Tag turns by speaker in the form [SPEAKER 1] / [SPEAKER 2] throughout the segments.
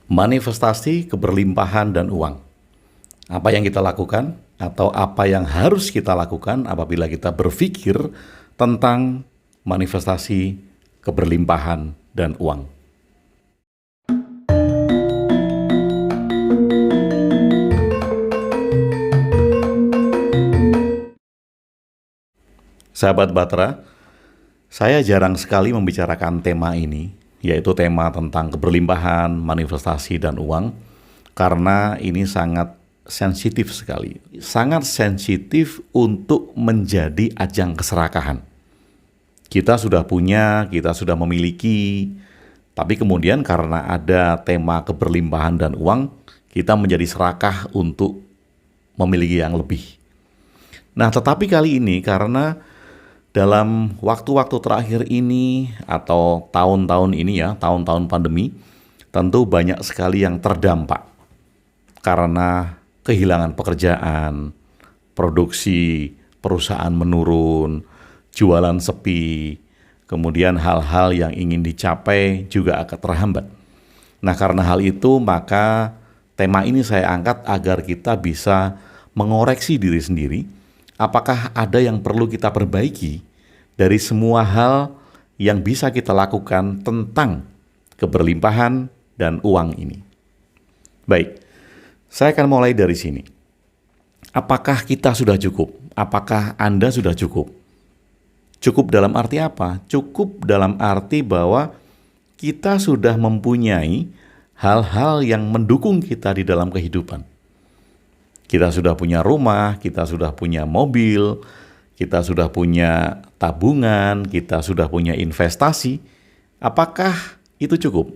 [SPEAKER 1] Manifestasi keberlimpahan dan uang. Apa yang kita lakukan atau apa yang harus kita lakukan apabila kita berpikir tentang manifestasi keberlimpahan dan uang. Sahabat Batra, saya jarang sekali membicarakan tema ini, yaitu tema tentang keberlimpahan, manifestasi, dan uang, karena ini sangat sensitif sekali. Sangat sensitif untuk menjadi ajang keserakahan. Kita sudah punya, kita sudah memiliki, tapi kemudian karena ada tema keberlimpahan dan uang, kita menjadi serakah untuk memiliki yang lebih. Nah, tetapi kali ini karena dalam waktu-waktu terakhir ini atau tahun-tahun ini ya, tahun-tahun pandemi, tentu banyak sekali yang terdampak karena kehilangan pekerjaan, produksi perusahaan menurun, jualan sepi, kemudian hal-hal yang ingin dicapai juga akan terhambat. Nah, karena hal itu maka tema ini saya angkat agar kita bisa mengoreksi diri sendiri. Apakah ada yang perlu kita perbaiki dari semua hal yang bisa kita lakukan tentang keberlimpahan dan uang ini? Baik, saya akan mulai dari sini. Apakah kita sudah cukup? Apakah Anda sudah cukup? Cukup dalam arti apa? Cukup dalam arti bahwa kita sudah mempunyai hal-hal yang mendukung kita di dalam kehidupan. Kita sudah punya rumah, kita sudah punya mobil, kita sudah punya tabungan, kita sudah punya investasi. Apakah itu cukup?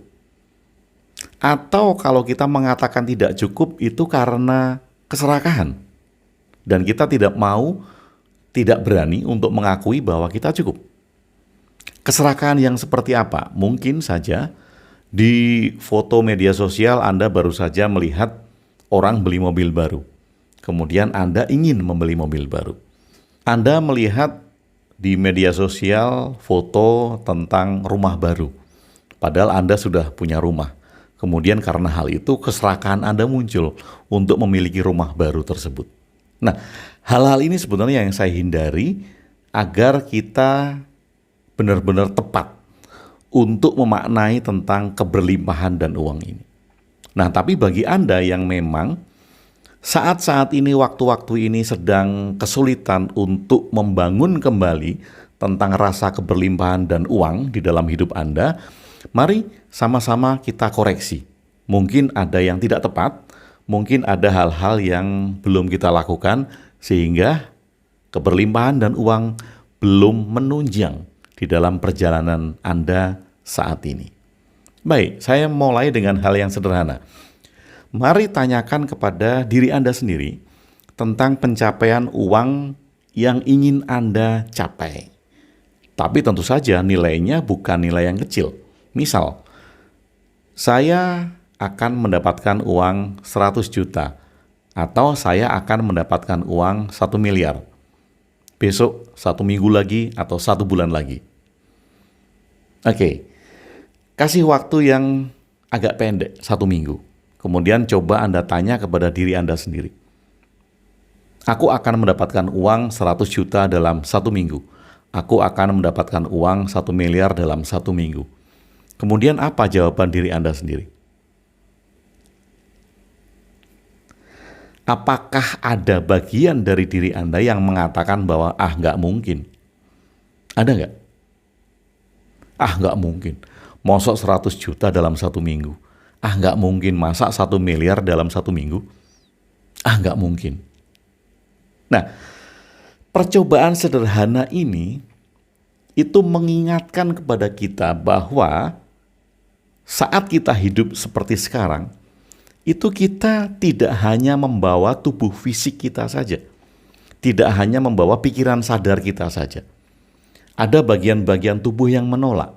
[SPEAKER 1] Atau kalau kita mengatakan tidak cukup itu karena keserakahan. Dan kita tidak mau, tidak berani untuk mengakui bahwa kita cukup. Keserakahan yang seperti apa? Mungkin saja di foto media sosial Anda baru saja melihat orang beli mobil baru. Kemudian Anda ingin membeli mobil baru. Anda melihat di media sosial foto tentang rumah baru. Padahal Anda sudah punya rumah. Kemudian karena hal itu keserakahan Anda muncul untuk memiliki rumah baru tersebut. Nah, hal-hal ini sebenarnya yang saya hindari agar kita benar-benar tepat untuk memaknai tentang keberlimpahan dan uang ini. Nah, tapi bagi Anda yang memang saat-saat ini, waktu-waktu ini sedang kesulitan untuk membangun kembali tentang rasa keberlimpahan dan uang di dalam hidup Anda, mari sama-sama kita koreksi. Mungkin ada yang tidak tepat, mungkin ada hal-hal yang belum kita lakukan, sehingga keberlimpahan dan uang belum menunjang di dalam perjalanan Anda saat ini. Baik, saya mulai dengan hal yang sederhana. Mari tanyakan kepada diri Anda sendiri tentang pencapaian uang yang ingin Anda capai. Tapi tentu saja nilainya bukan nilai yang kecil. Misal, saya akan mendapatkan uang 100 juta atau saya akan mendapatkan uang 1 miliar. Besok, 1 minggu lagi atau 1 bulan lagi. Oke, kasih waktu yang agak pendek, 1 minggu. Kemudian coba Anda tanya kepada diri Anda sendiri. Aku akan mendapatkan uang 100 juta dalam 1 minggu. Aku akan mendapatkan uang 1 miliar dalam 1 minggu. Kemudian apa jawaban diri Anda sendiri? Apakah ada bagian dari diri Anda yang mengatakan bahwa nggak mungkin? Ada nggak? Nggak mungkin. Mosok 100 juta dalam 1 minggu. Nggak mungkin. Masa 1 miliar dalam 1 minggu? Nggak mungkin. Nah, percobaan sederhana ini itu mengingatkan kepada kita bahwa saat kita hidup seperti sekarang, itu kita tidak hanya membawa tubuh fisik kita saja. Tidak hanya membawa pikiran sadar kita saja. Ada bagian-bagian tubuh yang menolak.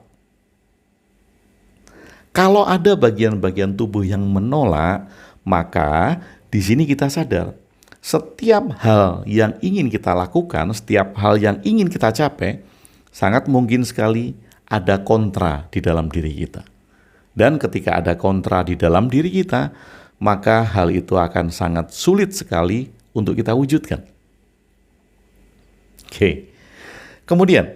[SPEAKER 1] Kalau ada bagian-bagian tubuh yang menolak, maka di sini kita sadar, setiap hal yang ingin kita lakukan, setiap hal yang ingin kita capai, sangat mungkin sekali ada kontra di dalam diri kita. Dan ketika ada kontra di dalam diri kita, maka hal itu akan sangat sulit sekali untuk kita wujudkan. Oke. Kemudian,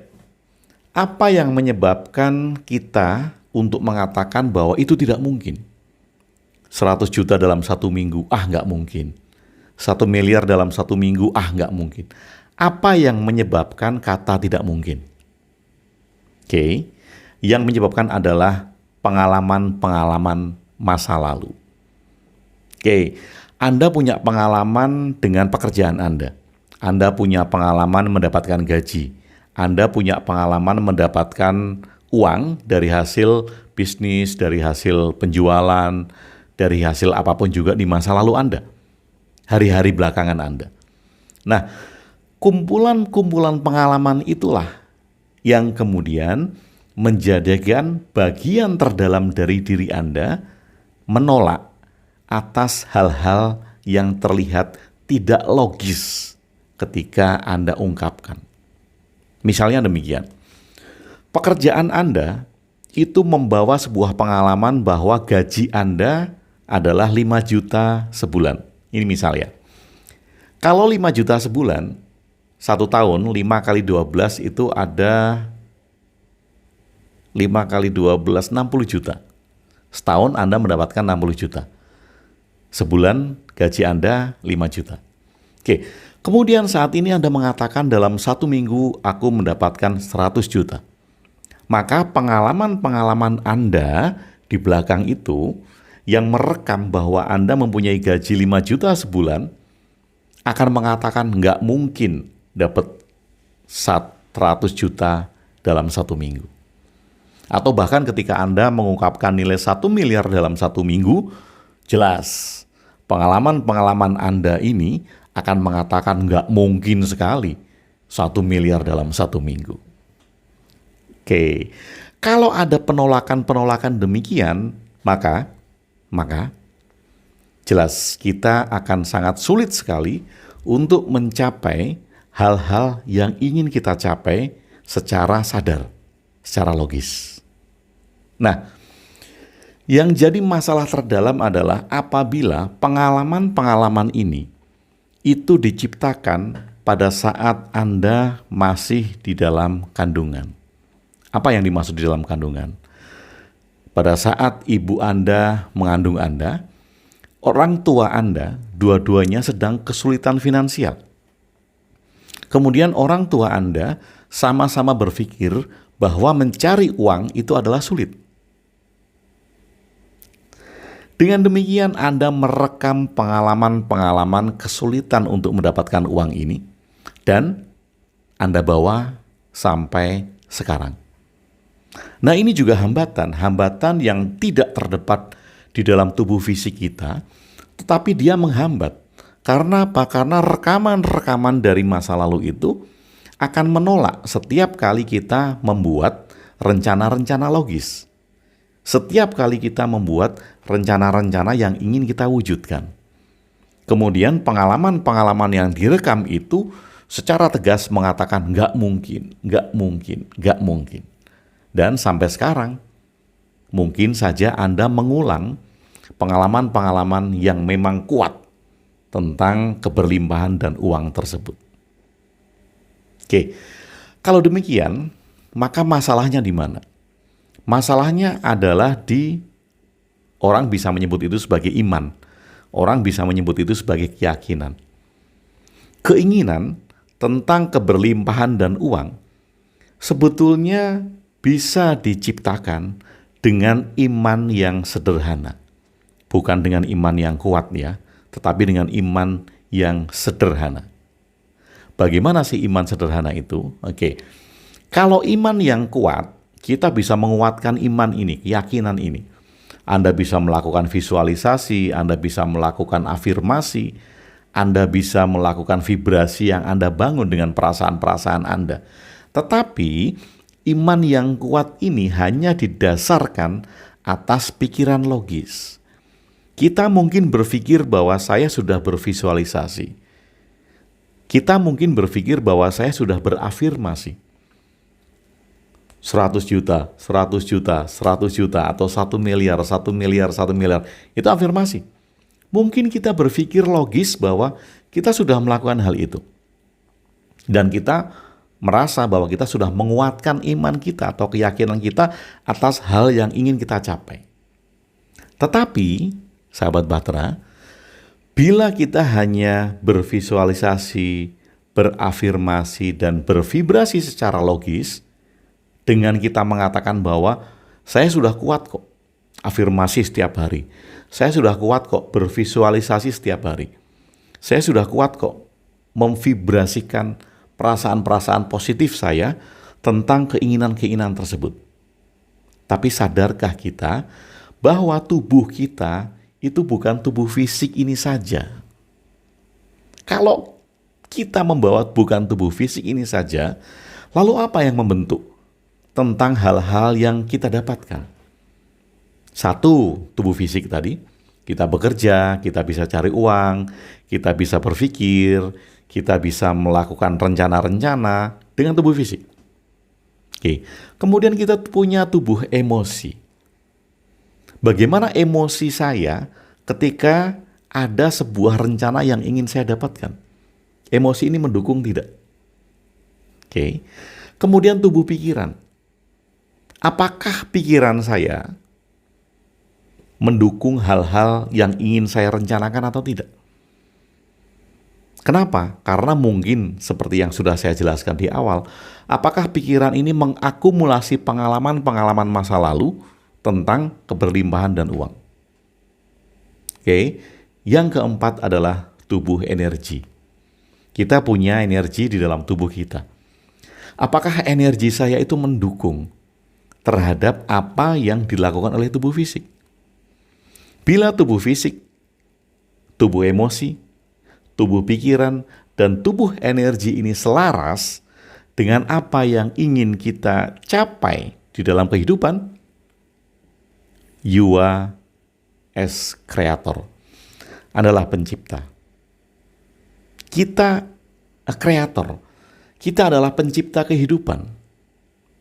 [SPEAKER 1] apa yang menyebabkan kita untuk mengatakan bahwa itu tidak mungkin? 100 juta dalam 1 minggu, nggak mungkin. 1 miliar dalam 1 minggu, nggak mungkin. Apa yang menyebabkan kata tidak mungkin? Oke. Yang menyebabkan adalah pengalaman-pengalaman masa lalu. Oke, Anda punya pengalaman dengan pekerjaan Anda. Anda punya pengalaman mendapatkan gaji. Anda punya pengalaman mendapatkan uang dari hasil bisnis, dari hasil penjualan, dari hasil apapun juga di masa lalu Anda. Hari-hari belakangan Anda. Nah, kumpulan-kumpulan pengalaman itulah yang kemudian menjadikan bagian terdalam dari diri Anda menolak atas hal-hal yang terlihat tidak logis ketika Anda ungkapkan. Misalnya demikian, pekerjaan Anda itu membawa sebuah pengalaman bahwa gaji Anda adalah 5 juta sebulan. Ini misalnya. Kalau 5 juta sebulan, 1 tahun 5 kali 12 itu ada 5 kali 12, 60 juta. Setahun Anda mendapatkan 60 juta. Sebulan gaji Anda 5 juta. Oke, kemudian saat ini Anda mengatakan dalam 1 minggu aku mendapatkan 100 juta. Maka pengalaman-pengalaman Anda di belakang itu yang merekam bahwa Anda mempunyai gaji 5 juta sebulan akan mengatakan nggak mungkin dapat 100 juta dalam 1 minggu. Atau bahkan ketika Anda mengungkapkan nilai 1 miliar dalam 1 minggu, jelas pengalaman-pengalaman Anda ini akan mengatakan nggak mungkin sekali 1 miliar dalam 1 minggu. Oke, kalau ada penolakan-penolakan demikian, maka jelas kita akan sangat sulit sekali untuk mencapai hal-hal yang ingin kita capai secara sadar, secara logis. Nah, yang jadi masalah terdalam adalah apabila pengalaman-pengalaman ini itu diciptakan pada saat Anda masih di dalam kandungan. Apa yang dimaksud di dalam kandungan? Pada saat ibu Anda mengandung Anda, orang tua Anda dua-duanya sedang kesulitan finansial. Kemudian orang tua Anda sama-sama berpikir bahwa mencari uang itu adalah sulit. Dengan demikian Anda merekam pengalaman-pengalaman kesulitan untuk mendapatkan uang ini dan Anda bawa sampai sekarang. Nah, ini juga hambatan yang tidak terdapat di dalam tubuh fisik kita, tetapi dia menghambat. Karena apa? Karena rekaman-rekaman dari masa lalu itu akan menolak setiap kali kita membuat rencana-rencana logis. Setiap kali kita membuat rencana-rencana yang ingin kita wujudkan. Kemudian pengalaman-pengalaman yang direkam itu secara tegas mengatakan nggak mungkin, nggak mungkin, nggak mungkin. Dan sampai sekarang, mungkin saja Anda mengulang pengalaman-pengalaman yang memang kuat tentang keberlimpahan dan uang tersebut. Oke, kalau demikian, maka masalahnya di mana? Masalahnya adalah di orang bisa menyebut itu sebagai iman. Orang bisa menyebut itu sebagai keyakinan. Keinginan tentang keberlimpahan dan uang sebetulnya bisa diciptakan dengan iman yang sederhana. Bukan dengan iman yang kuat ya, tetapi dengan iman yang sederhana. Bagaimana sih iman sederhana itu? Oke. Kalau iman yang kuat, kita bisa menguatkan iman ini, keyakinan ini. Anda bisa melakukan visualisasi, Anda bisa melakukan afirmasi, Anda bisa melakukan vibrasi yang Anda bangun dengan perasaan-perasaan Anda. Tetapi iman yang kuat ini hanya didasarkan atas pikiran logis. Kita mungkin berpikir bahwa saya sudah bervisualisasi. Kita mungkin berpikir bahwa saya sudah berafirmasi. 100 juta, 100 juta, 100 juta, atau 1 miliar, 1 miliar, 1 miliar. Itu afirmasi. Mungkin kita berpikir logis bahwa kita sudah melakukan hal itu. Dan kita merasa bahwa kita sudah menguatkan iman kita atau keyakinan kita atas hal yang ingin kita capai. Tetapi, sahabat Bahtera, bila kita hanya bervisualisasi, berafirmasi, dan bervibrasi secara logis, dengan kita mengatakan bahwa saya sudah kuat kok afirmasi setiap hari, saya sudah kuat kok bervisualisasi setiap hari, saya sudah kuat kok memvibrasikan perasaan-perasaan positif saya tentang keinginan-keinginan tersebut. Tapi sadarkah kita bahwa tubuh kita itu bukan tubuh fisik ini saja? Kalau kita membawa bukan tubuh fisik ini saja, lalu apa yang membentuk tentang hal-hal yang kita dapatkan? Satu, tubuh fisik tadi. Kita bekerja, kita bisa cari uang, kita bisa berpikir, kita bisa melakukan rencana-rencana dengan tubuh fisik. Oke. Kemudian kita punya tubuh emosi. Bagaimana emosi saya ketika ada sebuah rencana yang ingin saya dapatkan? Emosi ini mendukung tidak? Oke. Kemudian tubuh pikiran. Apakah pikiran saya mendukung hal-hal yang ingin saya rencanakan atau tidak? Kenapa? Karena mungkin seperti yang sudah saya jelaskan di awal, apakah pikiran ini mengakumulasi pengalaman-pengalaman masa lalu tentang keberlimpahan dan uang? Oke. Yang keempat adalah tubuh energi. Kita punya energi di dalam tubuh kita. Apakah energi saya itu mendukung terhadap apa yang dilakukan oleh tubuh fisik? Bila tubuh fisik, tubuh emosi, tubuh pikiran, dan tubuh energi ini selaras dengan apa yang ingin kita capai di dalam kehidupan, you are as creator, adalah pencipta. Kita a creator, kita adalah pencipta kehidupan.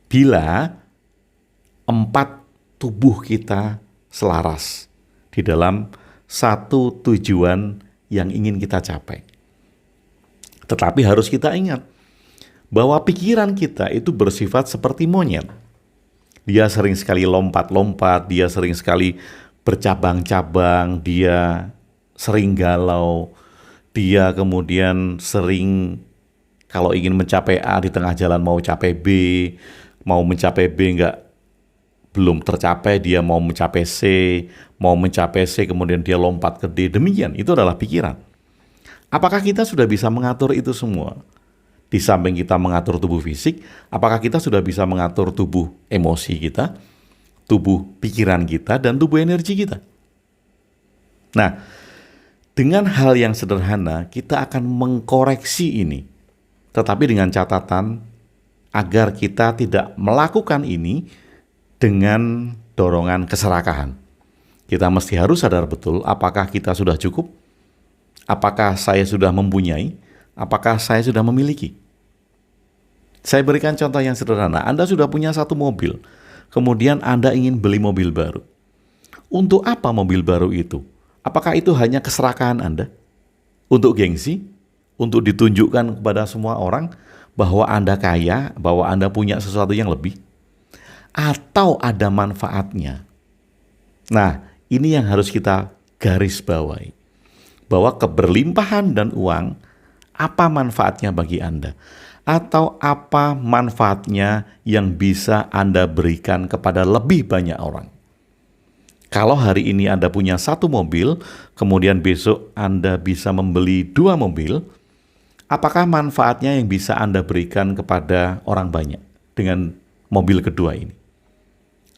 [SPEAKER 1] Bila 4 tubuh kita selaras di dalam satu tujuan yang ingin kita capai. Tetapi harus kita ingat bahwa pikiran kita itu bersifat seperti monyet. Dia sering sekali lompat-lompat, dia sering sekali bercabang-cabang, dia sering galau, dia kemudian sering kalau ingin mencapai A di tengah jalan mau capai B, mau mencapai B belum tercapai, dia mau mencapai C, mau mencapai C, kemudian dia lompat ke D. Demikian, itu adalah pikiran. Apakah kita sudah bisa mengatur itu semua? Di samping kita mengatur tubuh fisik, apakah kita sudah bisa mengatur tubuh emosi kita, tubuh pikiran kita, dan tubuh energi kita? Nah, dengan hal yang sederhana, kita akan mengkoreksi ini. Tetapi dengan catatan, agar kita tidak melakukan ini dengan dorongan keserakahan. Kita mesti harus sadar betul apakah kita sudah cukup, apakah saya sudah mempunyai, apakah saya sudah memiliki. Saya berikan contoh yang sederhana. Anda sudah punya 1 mobil, kemudian Anda ingin beli mobil baru. Untuk apa mobil baru itu? Apakah itu hanya keserakahan Anda? Untuk gengsi? Untuk ditunjukkan kepada semua orang bahwa Anda kaya, bahwa Anda punya sesuatu yang lebih? Atau ada manfaatnya? Nah, ini yang harus kita garis bawahi. Bahwa keberlimpahan dan uang, apa manfaatnya bagi Anda? Atau apa manfaatnya yang bisa Anda berikan kepada lebih banyak orang? Kalau hari ini Anda punya 1 mobil, kemudian besok Anda bisa membeli 2 mobil, apakah manfaatnya yang bisa Anda berikan kepada orang banyak dengan mobil kedua ini?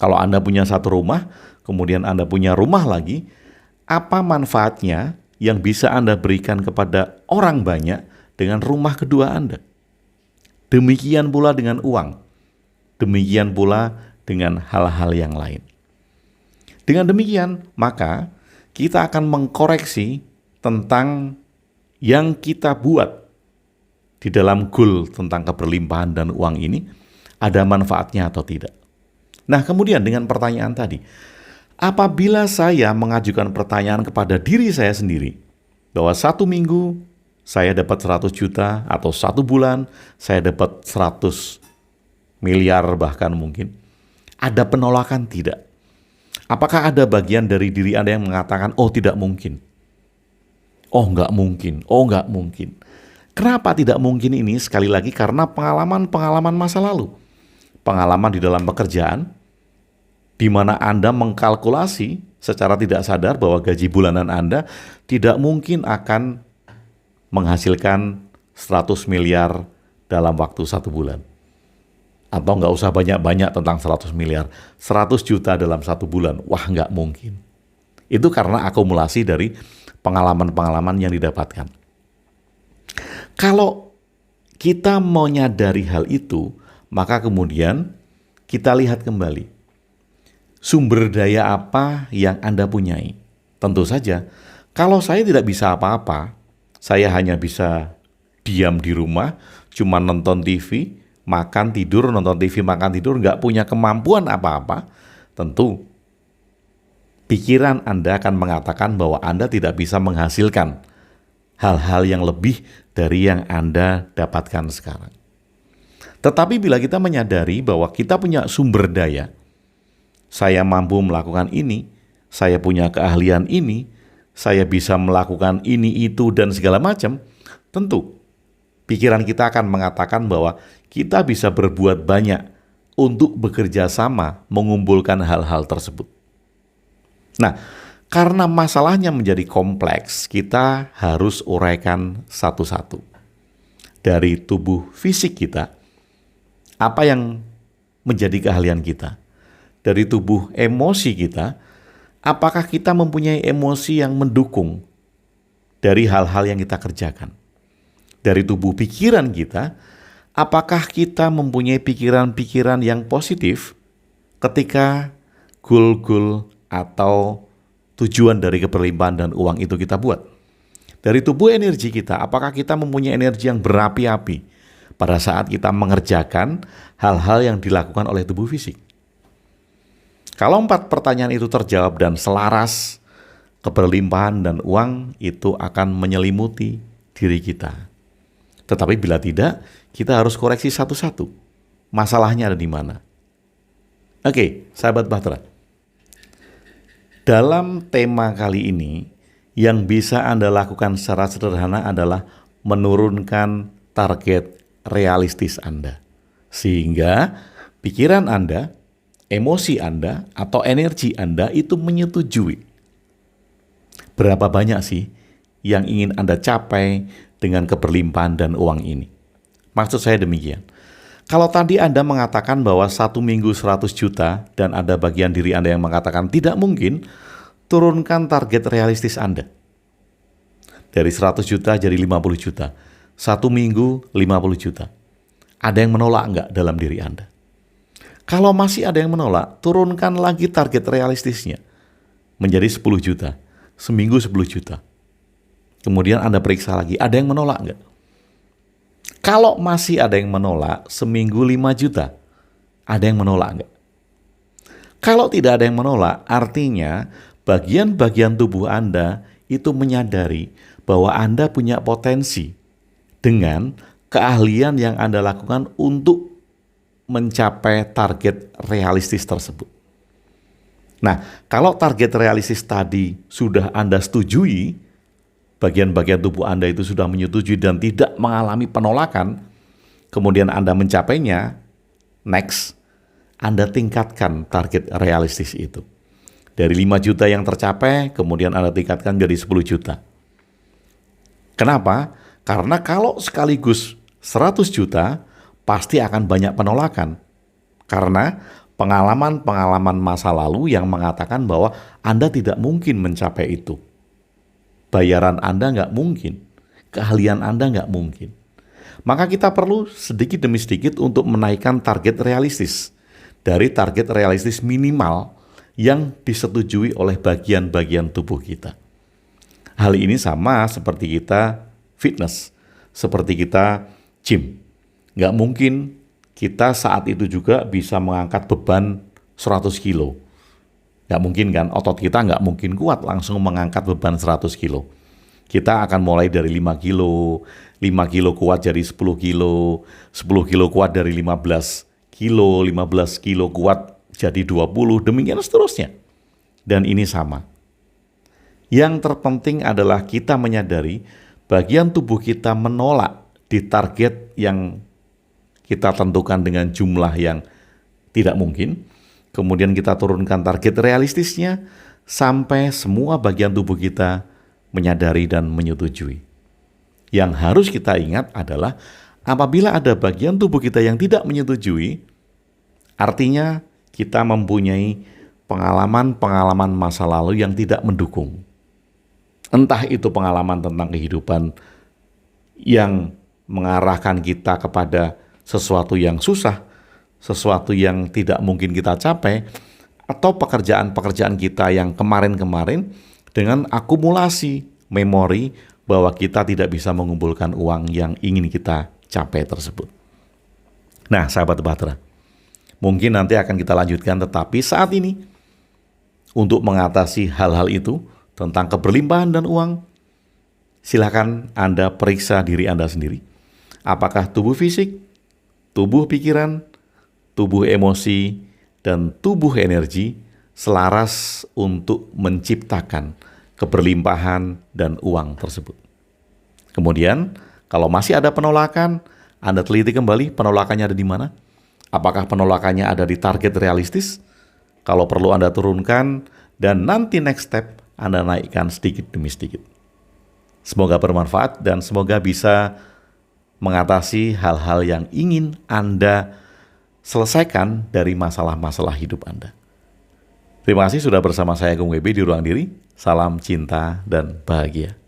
[SPEAKER 1] Kalau Anda punya 1 rumah, kemudian Anda punya rumah lagi, apa manfaatnya yang bisa Anda berikan kepada orang banyak dengan rumah kedua Anda? Demikian pula dengan uang. Demikian pula dengan hal-hal yang lain. Dengan demikian, maka kita akan mengkoreksi tentang yang kita buat di dalam goal tentang keberlimpahan dan uang ini. ada manfaatnya atau tidak. Nah, kemudian dengan pertanyaan tadi, apabila saya mengajukan pertanyaan kepada diri saya sendiri, bahwa 1 minggu saya dapat 100 juta, atau 1 bulan saya dapat 100 miliar bahkan mungkin, ada penolakan tidak? Apakah ada bagian dari diri Anda yang mengatakan, oh tidak mungkin, oh nggak mungkin, oh nggak mungkin. Kenapa tidak mungkin ini? Sekali lagi karena pengalaman-pengalaman masa lalu. Pengalaman di dalam pekerjaan, di mana Anda mengkalkulasi secara tidak sadar bahwa gaji bulanan Anda tidak mungkin akan menghasilkan 100 miliar dalam waktu 1 bulan. Atau nggak usah banyak-banyak tentang 100 miliar, 100 juta dalam 1 bulan. Wah, nggak mungkin. Itu karena akumulasi dari pengalaman-pengalaman yang didapatkan. Kalau kita menyadari hal itu, maka kemudian kita lihat kembali sumber daya apa yang Anda punyai. Tentu saja, kalau saya tidak bisa apa-apa, saya hanya bisa diam di rumah, cuma nonton TV, makan, tidur, nonton TV, makan, tidur, nggak punya kemampuan apa-apa, tentu pikiran Anda akan mengatakan bahwa Anda tidak bisa menghasilkan hal-hal yang lebih dari yang Anda dapatkan sekarang. Tetapi bila kita menyadari bahwa kita punya sumber daya, saya mampu melakukan ini, saya punya keahlian ini, saya bisa melakukan ini, itu, dan segala macam, tentu pikiran kita akan mengatakan bahwa kita bisa berbuat banyak untuk bekerja sama mengumpulkan hal-hal tersebut. Nah, karena masalahnya menjadi kompleks, kita harus uraikan satu-satu. Dari tubuh fisik kita, apa yang menjadi keahlian kita? Dari tubuh emosi kita, apakah kita mempunyai emosi yang mendukung dari hal-hal yang kita kerjakan? Dari tubuh pikiran kita, apakah kita mempunyai pikiran-pikiran yang positif ketika goal-goal atau tujuan dari keberlimpahan dan uang itu kita buat? Dari tubuh energi kita, apakah kita mempunyai energi yang berapi-api pada saat kita mengerjakan hal-hal yang dilakukan oleh tubuh fisik? Kalau 4 pertanyaan itu terjawab dan selaras, keberlimpahan dan uang itu akan menyelimuti diri kita. Tetapi bila tidak, kita harus koreksi satu-satu. Masalahnya ada di mana? Oke, sahabat Bahtera. Dalam tema kali ini, yang bisa Anda lakukan secara sederhana adalah menurunkan target realistis Anda. Sehingga pikiran Anda, emosi Anda, atau energi Anda itu menyetujui. Berapa banyak sih yang ingin Anda capai dengan keberlimpahan dan uang ini? Maksud saya demikian. Kalau tadi Anda mengatakan bahwa 1 minggu 100 juta dan ada bagian diri Anda yang mengatakan tidak mungkin, turunkan target realistis Anda. Dari 100 juta jadi 50 juta. 1 minggu 50 juta. Ada yang menolak enggak dalam diri Anda? Kalau masih ada yang menolak, turunkan lagi target realistisnya menjadi 10 juta. Seminggu 10 juta. Kemudian Anda periksa lagi, ada yang menolak enggak? Kalau masih ada yang menolak, seminggu 5 juta. Ada yang menolak enggak? Kalau tidak ada yang menolak, artinya bagian-bagian tubuh Anda itu menyadari bahwa Anda punya potensi dengan keahlian yang Anda lakukan untuk mencapai target realistis tersebut. Nah, kalau target realistis tadi sudah Anda setujui, bagian-bagian tubuh Anda itu sudah menyetujui dan tidak mengalami penolakan, kemudian Anda mencapainya, next, Anda tingkatkan target realistis itu. Dari 5 juta yang tercapai, kemudian Anda tingkatkan jadi 10 juta. Kenapa? Karena kalau sekaligus 100 juta, pasti akan banyak penolakan. Karena pengalaman-pengalaman masa lalu yang mengatakan bahwa Anda tidak mungkin mencapai itu. Bayaran Anda nggak mungkin, keahlian Anda nggak mungkin. Maka kita perlu sedikit demi sedikit untuk menaikkan target realistis. Dari target realistis minimal yang disetujui oleh bagian-bagian tubuh kita. Hal ini sama seperti kita fitness, seperti kita gym. Nggak mungkin kita saat itu juga bisa mengangkat beban 100 kilo. Nggak mungkin kan, otot kita nggak mungkin kuat langsung mengangkat beban 100 kilo. Kita akan mulai dari 5 kilo, 5 kilo kuat jadi 10 kilo, 10 kilo kuat dari 15 kilo, 15 kilo kuat jadi 20, demikian seterusnya. Dan ini sama. Yang terpenting adalah kita menyadari bagian tubuh kita menolak di target yang kita tentukan dengan jumlah yang tidak mungkin. Kemudian kita turunkan target realistisnya sampai semua bagian tubuh kita menyadari dan menyetujui. Yang harus kita ingat adalah apabila ada bagian tubuh kita yang tidak menyetujui, artinya kita mempunyai pengalaman-pengalaman masa lalu yang tidak mendukung. Entah itu pengalaman tentang kehidupan yang mengarahkan kita kepada sesuatu yang susah, sesuatu yang tidak mungkin kita capai, atau pekerjaan-pekerjaan kita yang kemarin-kemarin dengan akumulasi memori bahwa kita tidak bisa mengumpulkan uang yang ingin kita capai tersebut. Nah, sahabat Bahtera, mungkin nanti akan kita lanjutkan, tetapi saat ini untuk mengatasi hal-hal itu tentang keberlimpahan dan uang, silakan Anda periksa diri Anda sendiri. Apakah tubuh fisik, tubuh pikiran, tubuh emosi, dan tubuh energi selaras untuk menciptakan keberlimpahan dan uang tersebut. Kemudian, kalau masih ada penolakan, Anda teliti kembali penolakannya ada di mana. Apakah penolakannya ada di target realistis? Kalau perlu Anda turunkan, dan nanti next step Anda naikkan sedikit demi sedikit. Semoga bermanfaat dan semoga bisa mengatasi hal-hal yang ingin Anda selesaikan dari masalah-masalah hidup Anda. Terima kasih sudah bersama saya Gung WB di Ruang Diri. Salam cinta dan bahagia.